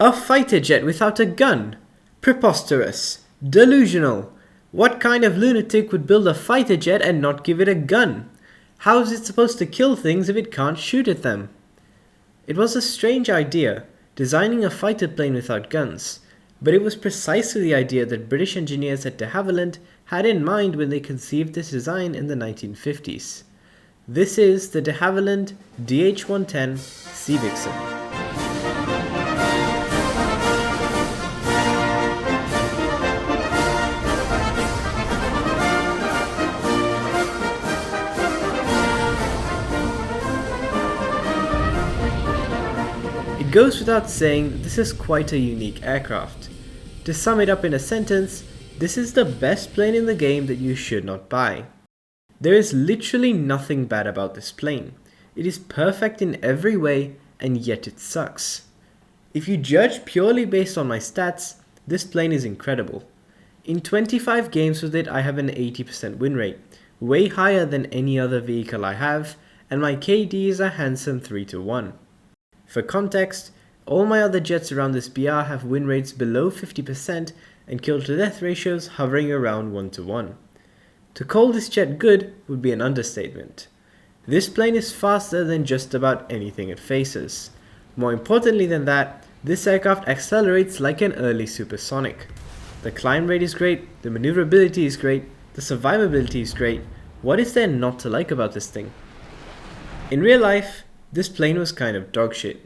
A fighter jet without a gun? Preposterous. Delusional. What kind of lunatic would build a fighter jet and not give it a gun? How is it supposed to kill things if it can't shoot at them? It was a strange idea, designing a fighter plane without guns, but it was precisely the idea that British engineers at de Havilland had in mind when they conceived this design in the 1950s. This is the de Havilland DH-110 Sea Vixen. It goes without saying that this is quite a unique aircraft. To sum it up in a sentence, this is the best plane in the game that you should not buy. There is literally nothing bad about this plane. It is perfect in every way, and yet it sucks. If you judge purely based on my stats, this plane is incredible. In 25 games with it, I have an 80% win rate, way higher than any other vehicle I have, and my KD is a handsome 3-1. For context, all my other jets around this BR have win rates below 50% and kill to death ratios hovering around 1-1. To call this jet good would be an understatement. This plane is faster than just about anything it faces. More importantly than that, this aircraft accelerates like an early supersonic. The climb rate is great, the maneuverability is great, the survivability is great. What is there not to like about this thing? In real life, this plane was kind of dogshit.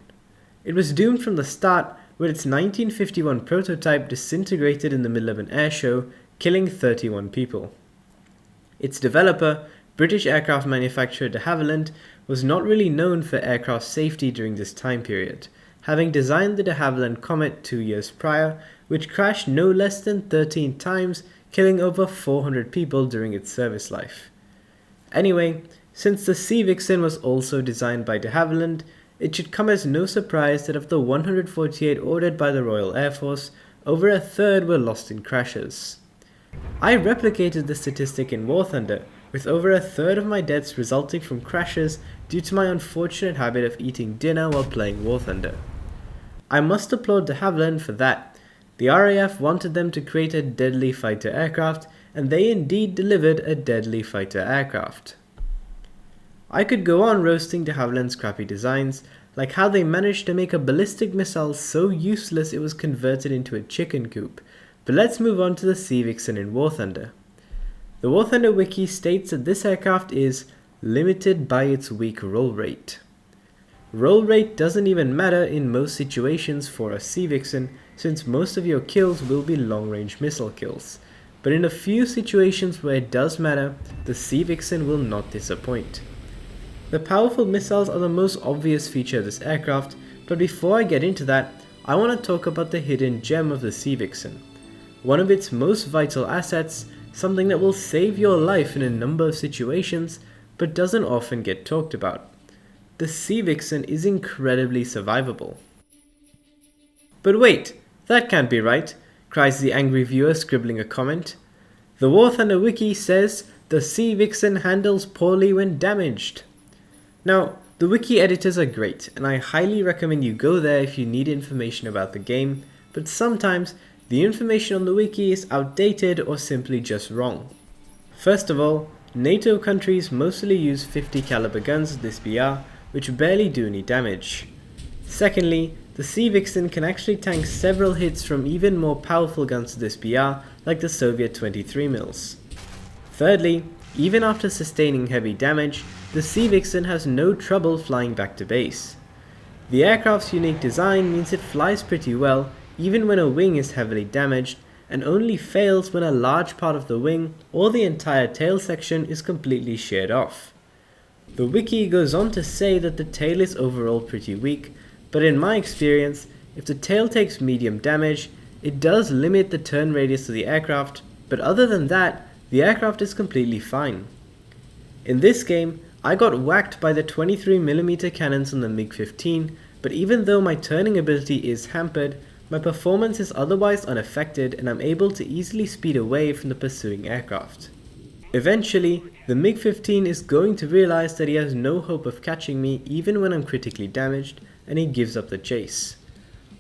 It was doomed from the start when its 1951 prototype disintegrated in the middle of an air show, killing 31 people. Its developer, British aircraft manufacturer de Havilland, was not really known for aircraft safety during this time period, having designed the de Havilland Comet 2 years prior, which crashed no less than 13 times, killing over 400 people during its service life. Anyway, since the Sea Vixen was also designed by de Havilland, it should come as no surprise that of the 148 ordered by the Royal Air Force, over a third were lost in crashes. I replicated the statistic in War Thunder, with over a third of my deaths resulting from crashes due to my unfortunate habit of eating dinner while playing War Thunder. I must applaud de Havilland for that. The RAF wanted them to create a deadly fighter aircraft, and they indeed delivered a deadly fighter aircraft. I could go on roasting de Havilland's crappy designs, like how they managed to make a ballistic missile so useless it was converted into a chicken coop, but let's move on to the Sea Vixen in War Thunder. The War Thunder wiki states that this aircraft is limited by its weak roll rate. Roll rate doesn't even matter in most situations for a Sea Vixen, since most of your kills will be long-range missile kills, but in a few situations where it does matter, the Sea Vixen will not disappoint. The powerful missiles are the most obvious feature of this aircraft, but before I get into that, I want to talk about the hidden gem of the Sea Vixen. One of its most vital assets, something that will save your life in a number of situations, but doesn't often get talked about. The Sea Vixen is incredibly survivable. But wait, that can't be right, cries the angry viewer scribbling a comment. The War Thunder wiki says the Sea Vixen handles poorly when damaged. Now, the wiki editors are great, and I highly recommend you go there if you need information about the game, but sometimes the information on the wiki is outdated or simply just wrong. First of all, NATO countries mostly use 50 caliber guns at this BR, which barely do any damage. Secondly, the Sea Vixen can actually tank several hits from even more powerful guns at this BR, like the Soviet 23mm. Thirdly, even after sustaining heavy damage, the Sea Vixen has no trouble flying back to base. The aircraft's unique design means it flies pretty well even when a wing is heavily damaged, and only fails when a large part of the wing or the entire tail section is completely sheared off. The wiki goes on to say that the tail is overall pretty weak, but in my experience, if the tail takes medium damage, it does limit the turn radius of the aircraft, but other than that, the aircraft is completely fine. In this game, I got whacked by the 23mm cannons on the MiG-15, but even though my turning ability is hampered, my performance is otherwise unaffected and I'm able to easily speed away from the pursuing aircraft. Eventually, the MiG-15 is going to realize that he has no hope of catching me even when I'm critically damaged, and he gives up the chase.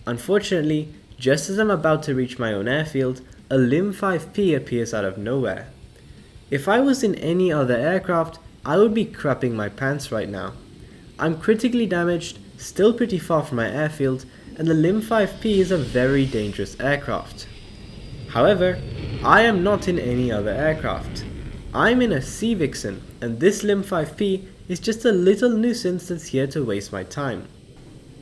Unfortunately, just as I'm about to reach my own airfield, a Lim 5P appears out of nowhere. If I was in any other aircraft, I would be crapping my pants right now. I'm critically damaged, still pretty far from my airfield, and the Lim 5P is a very dangerous aircraft. However, I am not in any other aircraft. I'm in a Sea Vixen, and this Lim 5P is just a little nuisance that's here to waste my time.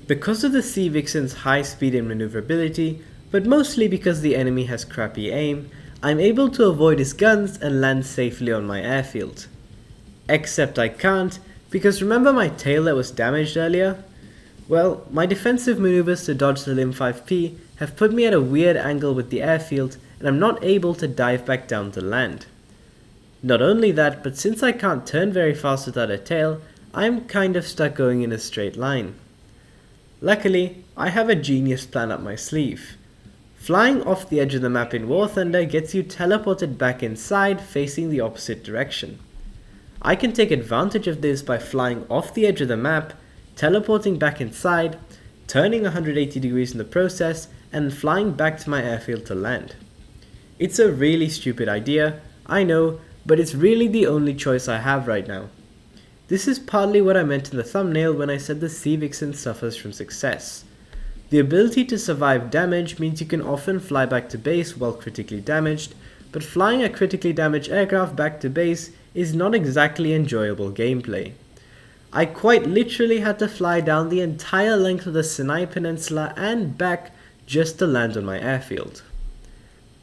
Because of the Sea Vixen's high speed and maneuverability, but mostly because the enemy has crappy aim, I'm able to avoid his guns and land safely on my airfield. Except I can't, because remember my tail that was damaged earlier? Well, my defensive maneuvers to dodge the Lim 5P have put me at a weird angle with the airfield, and I'm not able to dive back down to land. Not only that, but since I can't turn very fast without a tail, I'm kind of stuck going in a straight line. Luckily, I have a genius plan up my sleeve. Flying off the edge of the map in War Thunder gets you teleported back inside facing the opposite direction. I can take advantage of this by flying off the edge of the map, teleporting back inside, turning 180 degrees in the process, and flying back to my airfield to land. It's a really stupid idea, I know, but it's really the only choice I have right now. This is partly what I meant in the thumbnail when I said the Sea Vixen suffers from success. The ability to survive damage means you can often fly back to base while critically damaged, but flying a critically damaged aircraft back to base is not exactly enjoyable gameplay. I quite literally had to fly down the entire length of the Sinai Peninsula and back just to land on my airfield.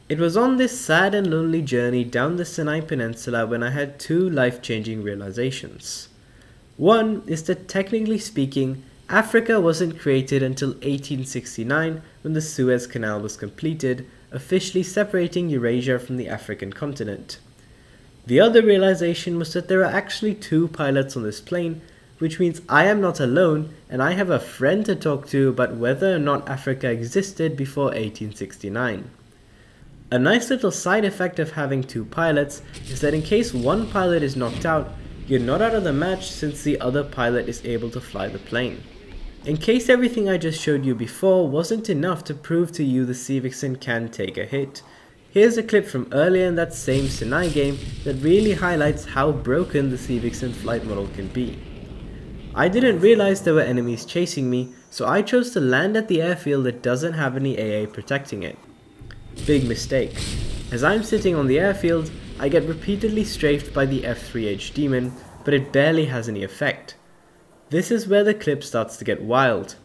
It was on this sad and lonely journey down the Sinai Peninsula when I had two life-changing realizations. One is that technically speaking, Africa wasn't created until 1869 when the Suez Canal was completed, officially separating Eurasia from the African continent. The other realization was that there are actually two pilots on this plane, which means I am not alone and I have a friend to talk to about whether or not Africa existed before 1869. A nice little side effect of having two pilots is that in case one pilot is knocked out, you're not out of the match since the other pilot is able to fly the plane. In case everything I just showed you before wasn't enough to prove to you the Sea Vixen can take a hit, here's a clip from earlier in that same Sinai game that really highlights how broken the Sea Vixen flight model can be. I didn't realize there were enemies chasing me, so I chose to land at the airfield that doesn't have any AA protecting it. Big mistake. As I'm sitting on the airfield, I get repeatedly strafed by the F.3H demon, but it barely has any effect. This is where the clip starts to get wild.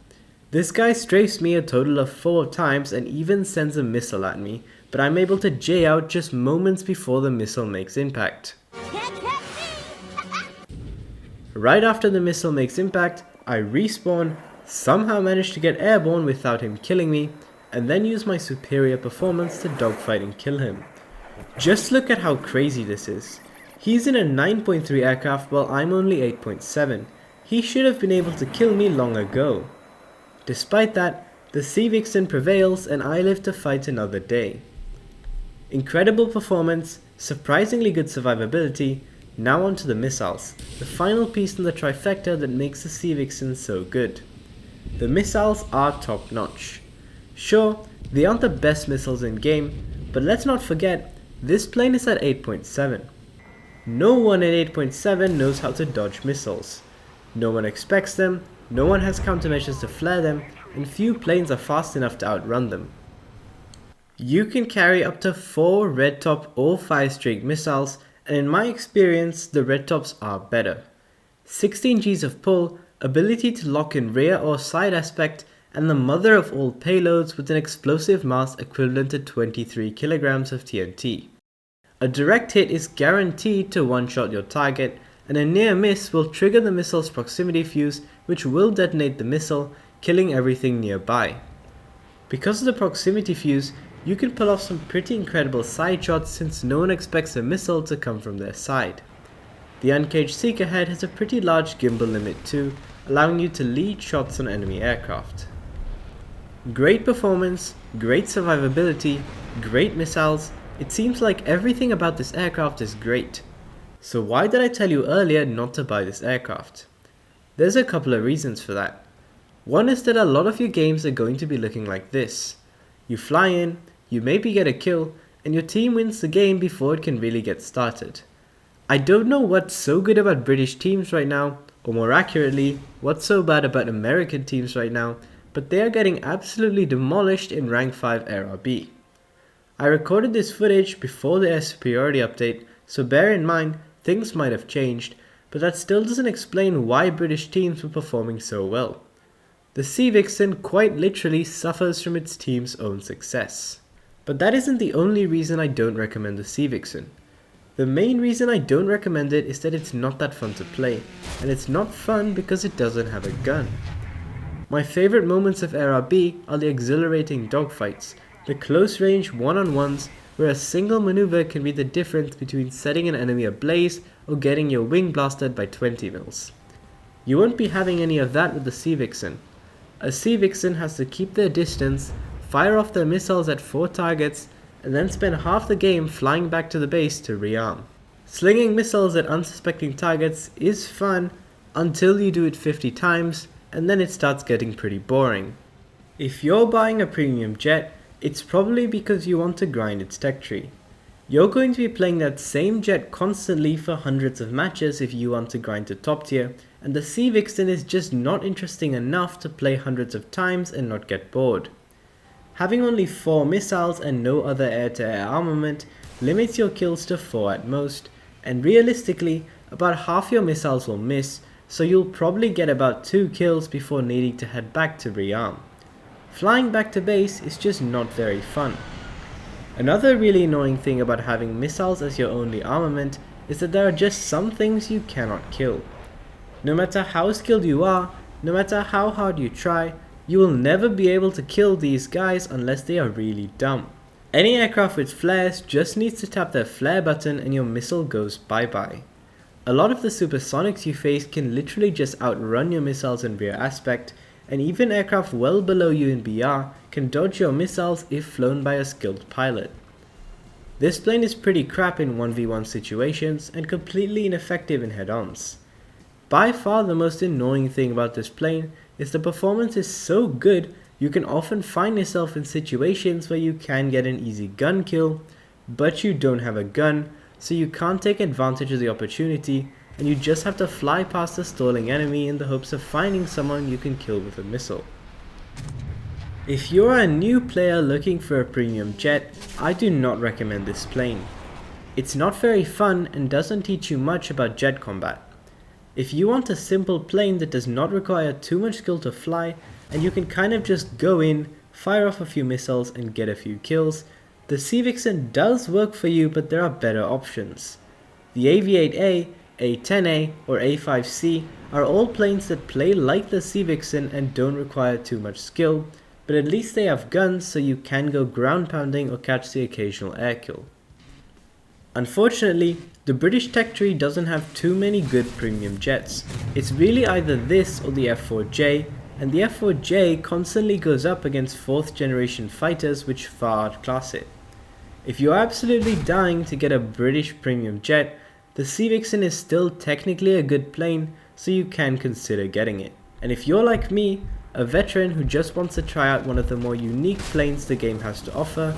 This guy strafes me a total of 4 times and even sends a missile at me, but I'm able to J out just moments before the missile makes impact. Right after the missile makes impact, I respawn, somehow manage to get airborne without him killing me, and then use my superior performance to dogfight and kill him. Just look at how crazy this is. He's in a 9.3 aircraft while I'm only 8.7. He should have been able to kill me long ago. Despite that, the Sea Vixen prevails and I live to fight another day. Incredible performance, surprisingly good survivability. Now onto the missiles, the final piece in the trifecta that makes the Sea Vixen so good. The missiles are top notch. Sure, they aren't the best missiles in game, but let's not forget, this plane is at 8.7. No one at 8.7 knows how to dodge missiles. No one expects them, no one has countermeasures to flare them, and few planes are fast enough to outrun them. You can carry up to 4 red top or 5 straight missiles, and in my experience, the red tops are better. 16 Gs of pull, ability to lock in rear or side aspect, and the mother of all payloads with an explosive mass equivalent to 23 kilograms of TNT. A direct hit is guaranteed to one-shot your target, and a near miss will trigger the missile's proximity fuse, which will detonate the missile, killing everything nearby. Because of the proximity fuse, you can pull off some pretty incredible side shots since no one expects a missile to come from their side. The Uncaged Seeker head has a pretty large gimbal limit too, allowing you to lead shots on enemy aircraft. Great performance, great survivability, great missiles. It seems like everything about this aircraft is great. So why did I tell you earlier not to buy this aircraft? There's a couple of reasons for that. One is that a lot of your games are going to be looking like this. You fly in, you maybe get a kill, and your team wins the game before it can really get started. I don't know what's so good about British teams right now, or more accurately, what's so bad about American teams right now, but they are getting absolutely demolished in Rank 5 RRB. I recorded this footage before the air superiority update, so bear in mind things might have changed, but that still doesn't explain why British teams were performing so well. The Sea Vixen quite literally suffers from its team's own success. But that isn't the only reason I don't recommend the Sea Vixen. The main reason I don't recommend it is that it's not that fun to play, and it's not fun because it doesn't have a gun. My favorite moments of RRB are the exhilarating dogfights, the close range one-on-ones where a single maneuver can be the difference between setting an enemy ablaze or getting your wing blasted by 20 mils. You won't be having any of that with the Sea Vixen. A Sea Vixen has to keep their distance, fire off their missiles at 4 targets, and then spend half the game flying back to the base to rearm. Slinging missiles at unsuspecting targets is fun until you do it 50 times, and then it starts getting pretty boring. If you're buying a premium jet, it's probably because you want to grind its tech tree. You're going to be playing that same jet constantly for hundreds of matches if you want to grind to top tier, and the Sea Vixen is just not interesting enough to play hundreds of times and not get bored. Having only 4 missiles and no other air-to-air armament limits your kills to 4 at most, and realistically, about half your missiles will miss, so you'll probably get about 2 kills before needing to head back to rearm. Flying back to base is just not very fun. Another really annoying thing about having missiles as your only armament is that there are just some things you cannot kill. No matter how skilled you are, no matter how hard you try, you will never be able to kill these guys unless they are really dumb. Any aircraft with flares just needs to tap their flare button and your missile goes bye-bye. A lot of the supersonics you face can literally just outrun your missiles in rear aspect, and even aircraft well below you in BR can dodge your missiles if flown by a skilled pilot. This plane is pretty crap in 1v1 situations and completely ineffective in head-ons. By far the most annoying thing about this plane is the performance is so good you can often find yourself in situations where you can get an easy gun kill, but you don't have a gun, so you can't take advantage of the opportunity, and you just have to fly past a stalling enemy in the hopes of finding someone you can kill with a missile. If you're a new player looking for a premium jet, I do not recommend this plane. It's not very fun and doesn't teach you much about jet combat. If you want a simple plane that does not require too much skill to fly, and you can kind of just go in, fire off a few missiles and get a few kills, the Sea Vixen does work for you, but there are better options. The AV-8A, A-10A or A-5C are all planes that play like the Sea Vixen and don't require too much skill, but at least they have guns so you can go ground pounding or catch the occasional air kill. Unfortunately, the British tech tree doesn't have too many good premium jets. It's really either this or the F.A.W, and the F.A.W constantly goes up against 4th generation fighters which far outclass it. If you're absolutely dying to get a British premium jet, the Sea Vixen is still technically a good plane, so you can consider getting it. And if you're like me, a veteran who just wants to try out one of the more unique planes the game has to offer,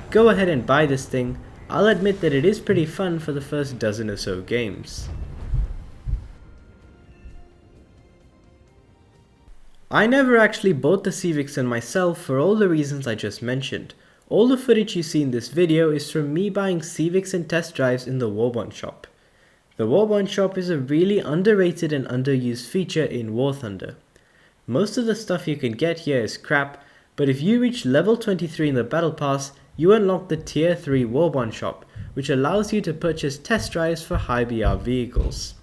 go ahead and buy this thing. I'll admit that it is pretty fun for the first dozen or so games. I never actually bought the Sea Vixen myself for all the reasons I just mentioned. All the footage you see in this video is from me buying Sea Vixen test drives in the Warbond shop. The Warbond shop is a really underrated and underused feature in War Thunder. Most of the stuff you can get here is crap, but if you reach level 23 in the Battle Pass, you unlock the Tier 3 Warbond shop, which allows you to purchase test drives for high BR vehicles.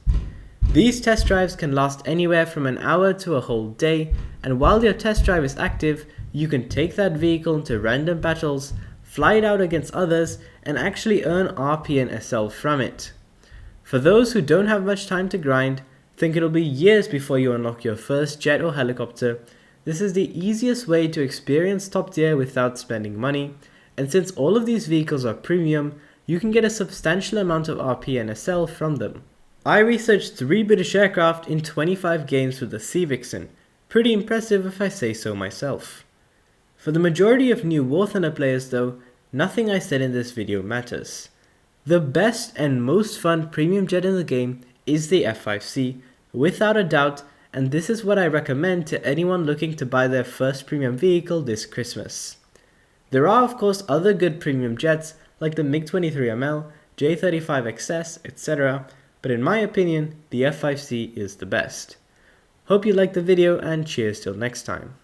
These test drives can last anywhere from an hour to a whole day, and while your test drive is active, you can take that vehicle into random battles, fly it out against others, and actually earn RP and SL from it. For those who don't have much time to grind, think it'll be years before you unlock your first jet or helicopter, this is the easiest way to experience top tier without spending money, and since all of these vehicles are premium, you can get a substantial amount of RP and SL from them. I researched 3 British aircraft in 25 games with the Sea Vixen, Pretty impressive if I say so myself. For the majority of new War Thunder players though, nothing I said in this video matters. The best and most fun premium jet in the game is the F.A.W, without a doubt, and this is what I recommend to anyone looking to buy their first premium vehicle this Christmas. There are of course other good premium jets like the MiG-23ML, J-35XS, etc., but in my opinion, the F.A.W is the best. Hope you liked the video and cheers till next time.